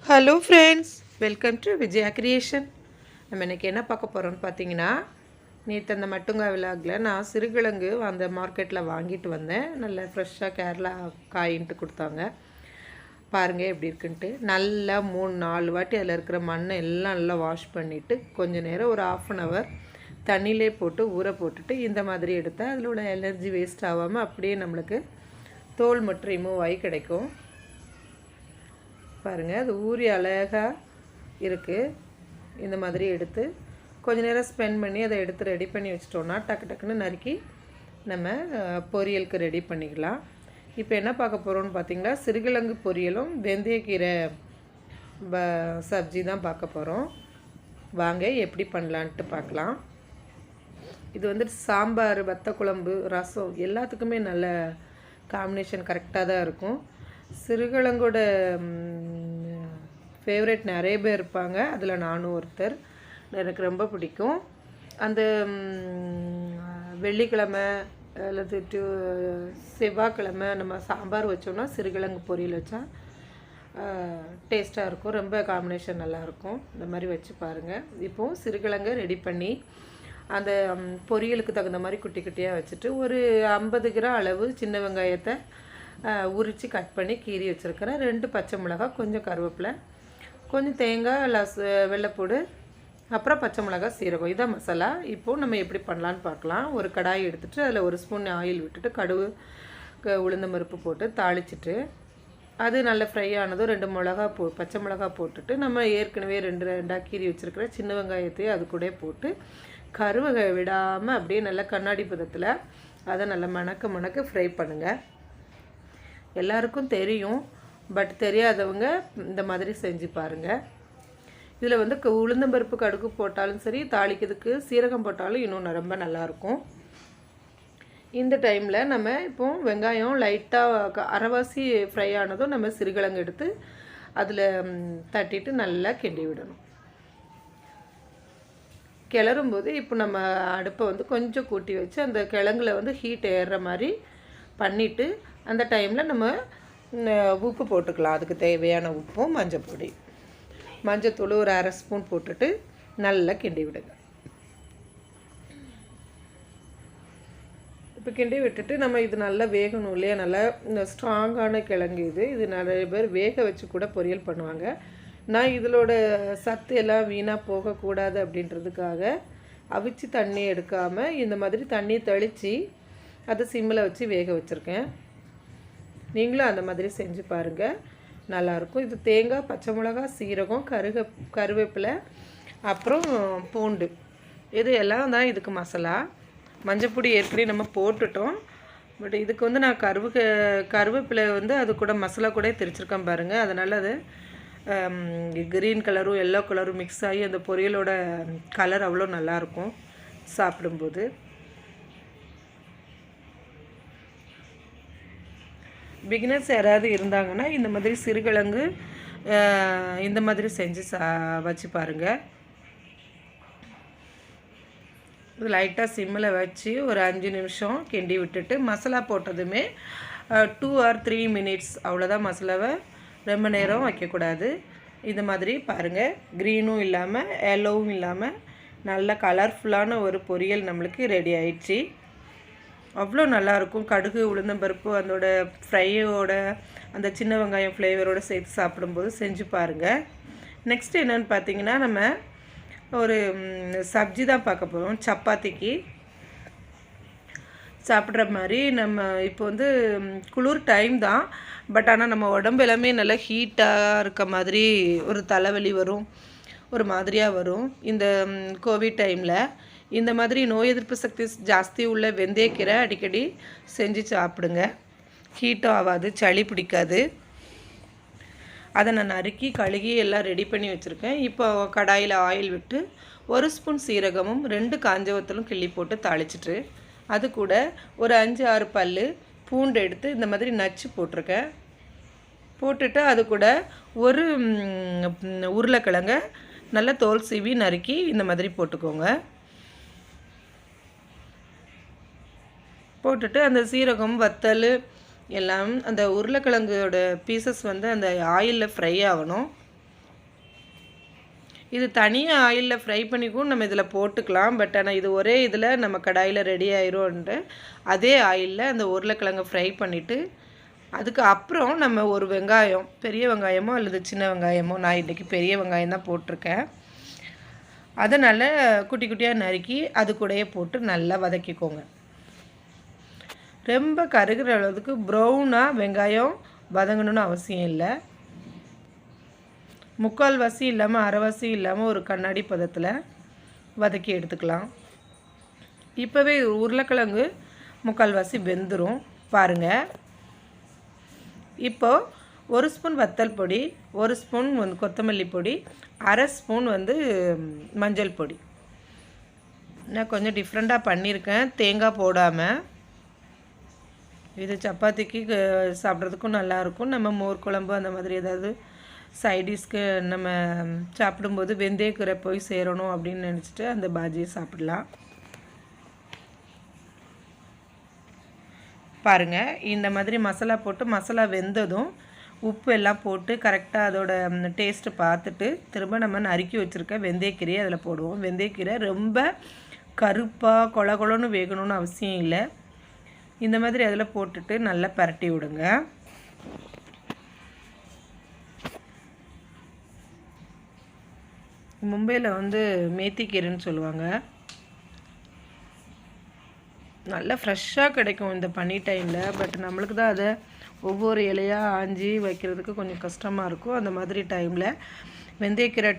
Hello friends, welcome to Vijaya creation. நம்ம இன்றைக்கி என்ன பார்க்க போகிறோம்னு பார்த்தீங்கன்னா, நேற்று அந்த மட்டுங்காய் விழாவில் நான் சிறுகிழங்கு அந்த மார்க்கெட்டில் வாங்கிட்டு வந்தேன். நல்ல ஃப்ரெஷ்ஷாக கேரளா காயின்ட்டு கொடுத்தாங்க. பாருங்கள் எப்படி இருக்குன்ட்டு. நல்லா 3-4 வாட்டி அதில் இருக்கிற மண்ணை எல்லாம் நல்லா வாஷ் பண்ணிவிட்டு கொஞ்சம் நேரம் ஒரு 1/2 hour தண்ணியிலே போட்டு ஊற போட்டுட்டு இந்த மாதிரி எடுத்தால் அதில் உள்ள எனர்ஜி வேஸ்ட் ஆகாமல் அப்படியே நம்மளுக்கு தோல் மட்டும் ரிமூவ் ஆகி கிடைக்கும். பாருங்கள், அது ஊறி அழகாக இருக்குது. இந்த மாதிரி எடுத்து கொஞ்சம் நேரம் ஸ்பெண்ட் பண்ணி அதை எடுத்து ரெடி பண்ணி வச்சிட்டோன்னா டக்கு டக்குன்னு நறுக்கி நம்ம பொரியலுக்கு ரெடி பண்ணிக்கலாம். இப்போ என்ன பார்க்க போகிறோம்னு பார்த்தீங்கன்னா, சிறுகிழங்கு பொரியலும் வெந்தயக்கீரை சப்ஜி தான் பார்க்க போகிறோம். வாங்க எப்படி பண்ணலான்ட்டு பார்க்கலாம். இது வந்துட்டு சாம்பார், வத்த குழம்பு, ரசம் எல்லாத்துக்குமே நல்ல காம்பினேஷன் கரெக்டாக தான் இருக்கும். சிறுகிழங்கோட ஃபேவரட் நிறைய பேர் இருப்பாங்க, அதில் நானும் ஒருத்தர். எனக்கு ரொம்ப பிடிக்கும். அந்த வெள்ளிக்கிழமை அல்லது செவ்வாய்க்கிழமை நம்ம சாம்பார் வச்சோன்னா சிறுகிழங்கு பொரியல் வச்சா டேஸ்ட்டாக இருக்கும். ரொம்ப காம்பினேஷன் நல்லாயிருக்கும். இந்த மாதிரி வச்சு பாருங்கள். இப்போது சிறுகிழங்கை ரெடி பண்ணி அந்த பொரியலுக்கு தகுந்த மாதிரி குட்டி குட்டியாக வச்சுட்டு ஒரு 50 கிராம் அளவு சின்ன வெங்காயத்தை உரித்து கட் பண்ணி கீறி வச்சுருக்கிறேன். 2 பச்சை மிளகாய், கொஞ்சம் கருவேப்பிலை, கொஞ்சம் தேங்காய், வெள்ளைப்பூடு, அப்புறம் பச்சை மிளகாய், சீரகம். இதான் மசாலா. இப்போது நம்ம எப்படி பண்ணலான்னு பார்க்கலாம். ஒரு கடாய் எடுத்துகிட்டு அதில் 1 ஸ்பூன் ஆயில் விட்டுட்டு கடுகு, உளுந்தம் பருப்பு போட்டு தாளிச்சிட்டு அது நல்லா ஃப்ரை ஆனதும் 2 பச்சை மிளகாய் போட்டுட்டு நம்ம ஏற்கனவே 2 கீறி வச்சுருக்கிற சின்ன வெங்காயத்தையும் அது கூட போட்டு கருவை விடாமல் அப்படியே நல்லா கண்ணாடி பதத்தில் அதை நல்லா மணக்க ஃப்ரை பண்ணுங்கள். எல்லாருக்கும் தெரியும், பட் தெரியாதவங்க இந்த மாதிரி செஞ்சு பாருங்கள். இதில் வந்து உளுந்தம்பருப்பு, கடுகு போட்டாலும் சரி, தாளிக்கிறதுக்கு சீரகம் போட்டாலும் இன்னும் ரொம்ப நல்லாயிருக்கும். இந்த டைமில் நம்ம இப்போ வெங்காயம் லைட்டாக அரைவாசி ஃப்ரை ஆனதும் நம்ம சிறுகிழங்கு எடுத்து அதில் தட்டிட்டு நல்லா கிண்டி விடணும். கிளறும்போது இப்போ நம்ம அடுப்பை வந்து கொஞ்சம் கூட்டி வச்சு அந்த கிழங்குல வந்து ஹீட் ஏறுற மாதிரி பண்ணிவிட்டு அந்த டைமில் நம்ம உப்பு போட்டுக்கலாம். அதுக்கு தேவையான உப்பும் மஞ்சத்தூள் ஒரு 1/2 ஸ்பூன் போட்டுட்டு நல்லா கிண்டி விடுங்க. இப்போ கிண்டி விட்டுட்டு நம்ம இது நல்லா வேகணும் இல்லையா, நல்லா ஸ்ட்ராங்கான கிழங்கு இது நிறைய பேர் வேக வச்சு கூட பொரியல் பண்ணுவாங்க. நான் இதோட சத்து எல்லாம் வீணாக போகக்கூடாது அப்படின்றதுக்காக அவிச்சு தண்ணி எடுக்காமல் இந்த மாதிரி தண்ணி தெளித்து அதை சிம்மில் வச்சு வேக வச்சுருக்கேன். நீங்களும் அந்த மாதிரி செஞ்சு பாருங்கள், நல்லாயிருக்கும். இது தேங்காய், பச்சை மிளகாய், சீரகம், கருவேப்பிலை, அப்புறம் பூண்டு, இது எல்லாம் தான் இதுக்கு மசாலா. மஞ்சப்பொடி ஏற்கனவே நம்ம போட்டுட்டோம். பட் இதுக்கு வந்து நான் கருவேப்பிலை வந்து அது கூட மசாலா கூட திரிச்சிருக்கேன் பாருங்கள். அதனால் அது க்ரீன் கலரும் எல்லோ கலரும் மிக்ஸ் ஆகி அந்த பொரியலோட கலர் அவ்வளோ நல்லாயிருக்கும் சாப்பிடும்போது. பிகினர்ஸ் யாராவது இருந்தாங்கன்னா இந்த மாதிரி சிறுகிழங்கு இந்த மாதிரி செஞ்சு வச்சு பாருங்கள். இது லைட்டாக சிம்மில் வச்சு ஒரு 5 நிமிஷம் கிண்டி விட்டுட்டு மசாலா போட்டதுமே 2 or 3 minutes அவ்வளோதான். மசாலாவை ரொம்ப நேரம் வைக்கக்கூடாது. இந்த மாதிரி பாருங்கள், க்ரீனும் இல்லாமல் எல்லோவும் இல்லாமல் நல்ல கலர்ஃபுல்லான ஒரு பொரியல் நம்மளுக்கு ரெடி ஆயிடுச்சு. அவ்வளோ நல்லாயிருக்கும். கடுகு, உளுந்தம்பருப்பு அதோட ஃப்ரையோட அந்த சின்ன வெங்காயம் ஃப்ளேவரோடு சேர்த்து சாப்பிடும்போது செஞ்சு பாருங்கள். நெக்ஸ்ட் என்னென்னு பார்த்தீங்கன்னா, நம்ம ஒரு சப்ஜி தான் பார்க்க போகிறோம். சப்பாத்திக்கு சாப்பிட்ற மாதிரி. நம்ம இப்போ வந்து குளிர் டைம் தான், பட் ஆனால் நம்ம உடம்பு எல்லாமே நல்லா ஹீட்டாக இருக்க மாதிரி ஒரு தலைவலி வரும், ஒரு மாதிரியாக வரும். இந்த கோவிட் டைமில் இந்த மாதிரி நோய் எதிர்ப்பு சக்தி ஜாஸ்தி உள்ள வெந்தயக்கீரை அடிக்கடி செஞ்சு சாப்பிடுங்க. ஹீட்டும் ஆகாது, சளி பிடிக்காது. அதை நான் நறுக்கி கழுகி எல்லாம் ரெடி பண்ணி வச்சுருக்கேன். இப்போ கடாயில் ஆயில் விட்டு 1 ஸ்பூன் சீரகமும் 2 காஞ்ச வத்தலும் கிள்ளி போட்டு தாளிச்சிட்டு அது கூட ஒரு 5-6 பல் பூண்டு எடுத்து இந்த மாதிரி நச்சு போட்டிருக்கேன். போட்டுட்டு அது கூட ஒரு உருளைக்கிழங்க நல்லா தோல் சீவி நறுக்கி இந்த மாதிரி போட்டுக்கோங்க. போட்டுட்டு அந்த சீரகம், வத்தல் எல்லாம் அந்த உருளைக்கிழங்கோட பீசஸ் வந்து அந்த ஆயிலில் ஃப்ரை ஆகணும். இது தனியாக ஆயிலில் ஃப்ரை பண்ணிக்கும் நம்ம இதில் போட்டுக்கலாம். பட் ஆனால் இது ஒரே இதில் நம்ம கடாயில் ரெடி ஆயிரும்ன்ட்டு அதே ஆயிலில் அந்த உருளைக்கிழங்கு ஃப்ரை பண்ணிவிட்டு அதுக்கு அப்புறம் நம்ம ஒரு வெங்காயம், பெரிய வெங்காயமோ அல்லது சின்ன வெங்காயமோ, நான் இன்றைக்கி பெரிய வெங்காயம் தான் போட்டிருக்கேன், அதை நல்லா குட்டி குட்டியாக நறுக்கி அது கூடயே போட்டு நல்லா வதக்கிக்கோங்க. ரொம்ப கருகிற அளவுக்கு ப்ரௌனாக வெங்காயம் வதங்கணும்னு அவசியம் இல்லை. முக்கால்வாசி இல்லாமல் அரைவாசி இல்லாமல் ஒரு கண்ணாடி பதத்தில் வதக்கி எடுத்துக்கலாம். இப்போவே உருளைக்கிழங்கு முக்கால்வாசி வெந்துடும் பாருங்கள். இப்போது 1 ஸ்பூன் வத்தல் பொடி, 1 ஸ்பூன் வந்து கொத்தமல்லி பொடி, அரை ஸ்பூன் வந்து மஞ்சள் பொடி. நான் கொஞ்சம் டிஃப்ரெண்ட்டாக பண்ணியிருக்கேன் தேங்காய் போடாமல். இது சப்பாத்திக்கு சாப்பிட்றதுக்கும் நல்லாயிருக்கும். நம்ம மோர் குழம்பு அந்த மாதிரி ஏதாவது சைடிஷ்க்கு நம்ம சாப்பிடும்போது வெந்தயக்கீரை போய் சேரணும் அப்படின்னு நினச்சிட்டு அந்த பாஜியை சாப்பிடலாம். பாருங்கள், இந்த மாதிரி மசாலா போட்டு மசாலா வெந்ததும் உப்பு எல்லாம் போட்டு கரெக்டாக அதோட டேஸ்ட்டு பார்த்துட்டு திரும்ப நம்ம நறுக்கி வச்சுருக்க வெந்தயக்கீரையை அதில் போடுவோம். வெந்தயக்கீரை ரொம்ப கருப்பாக கொல கொலன்னு வேகணும்னு அவசியம் இல்லை. இந்த மாதிரி அதில் போட்டுட்டு நல்லா பரட்டி விடுங்க. மும்பையில் வந்து மேத்திக்கீரைன்னு சொல்லுவாங்க. நல்லா ஃப்ரெஷ்ஷாக கிடைக்கும் இந்த பனி டைமில். பட் நம்மளுக்கு தான் அதை ஒவ்வொரு இலையாக ஆஞ்சி வைக்கிறதுக்கு கொஞ்சம் கஷ்டமாக இருக்கும். அந்த மாதிரி டைமில் வெந்தயக்கீரை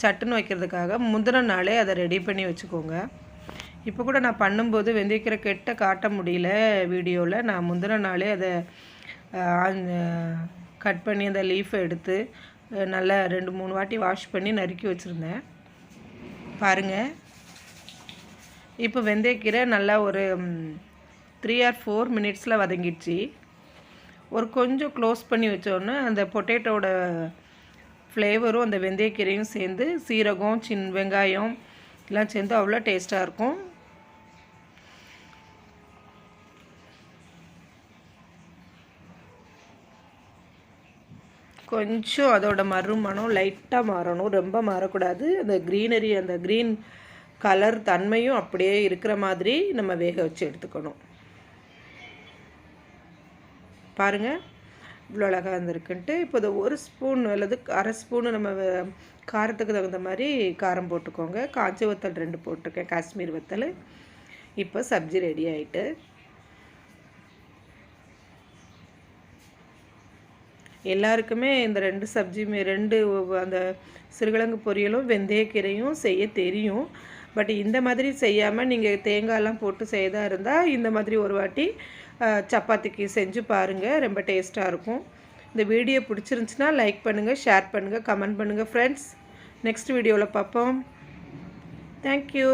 சட்டுன்னு வைக்கிறதுக்காக முந்தின நாளே அதை ரெடி பண்ணி வச்சுக்கோங்க. இப்போ கூட நான் பண்ணும்போது வெந்தயக்கீரை கெட்ட காட்ட முடியல வீடியோவில். நான் முந்தின நாளே அதை கட் பண்ணி அந்த லீஃபை எடுத்து நல்லா 2-3 வாட்டி வாஷ் பண்ணி நறுக்கி வச்சுருந்தேன். பாருங்கள், இப்போ வெந்தயக்கீரை நல்லா ஒரு 3 or 4 மினிட்ஸில் வதங்கிடுச்சு. ஒரு கொஞ்சம் க்ளோஸ் பண்ணி வச்சோன்னே அந்த பொட்டேட்டோட ஃப்ளேவரும் அந்த வெந்தயக்கீரையும் சேர்ந்து சீரகம் வெங்காயம் எல்லாம் சேர்ந்து அவ்வளோ டேஸ்ட்டாக இருக்கும். கொஞ்சம் அதோட மறுமணம் லைட்டாக மாறணும், ரொம்ப மாறக்கூடாது. அந்த க்ரீனரி அந்த க்ரீன் கலர் தன்மையும் அப்படியே இருக்கிற மாதிரி நம்ம வேக வச்சு எடுத்துக்கணும். பாருங்கள், இவ்வளோ அழகாக இருந்திருக்குன்ட்டு. இப்போ இந்த 1 ஸ்பூன் அல்லது அரை ஸ்பூனு நம்ம காரத்துக்கு தகுந்த மாதிரி காரம் போட்டுக்கோங்க. காய்ச்சி வத்தல் 2 போட்டிருக்கேன், காஷ்மீர் வத்தல். இப்போ சப்ஜி ரெடி ஆகிட்டு எல்லாருக்குமே இந்த 2 சப்ஜியுமே 2 அந்த சிறுகிழங்கு பொரியலும் வெந்தயக்கீரையும் செய்ய தெரியும். பட் இந்த மாதிரி செய்யாமல் நீங்கள் தேங்காயெல்லாம் போட்டு செய்தா இருந்தால் இந்த மாதிரி ஒரு வாட்டி சப்பாத்திக்கு செஞ்சு பாருங்கள், ரொம்ப டேஸ்ட்டாக இருக்கும். இந்த வீடியோ பிடிச்சிருந்துச்சுன்னா லைக் பண்ணுங்கள், ஷேர் பண்ணுங்கள், கமெண்ட் பண்ணுங்கள் ஃப்ரெண்ட்ஸ். நெக்ஸ்ட் வீடியோவில் பார்ப்போம். தேங்க்யூ.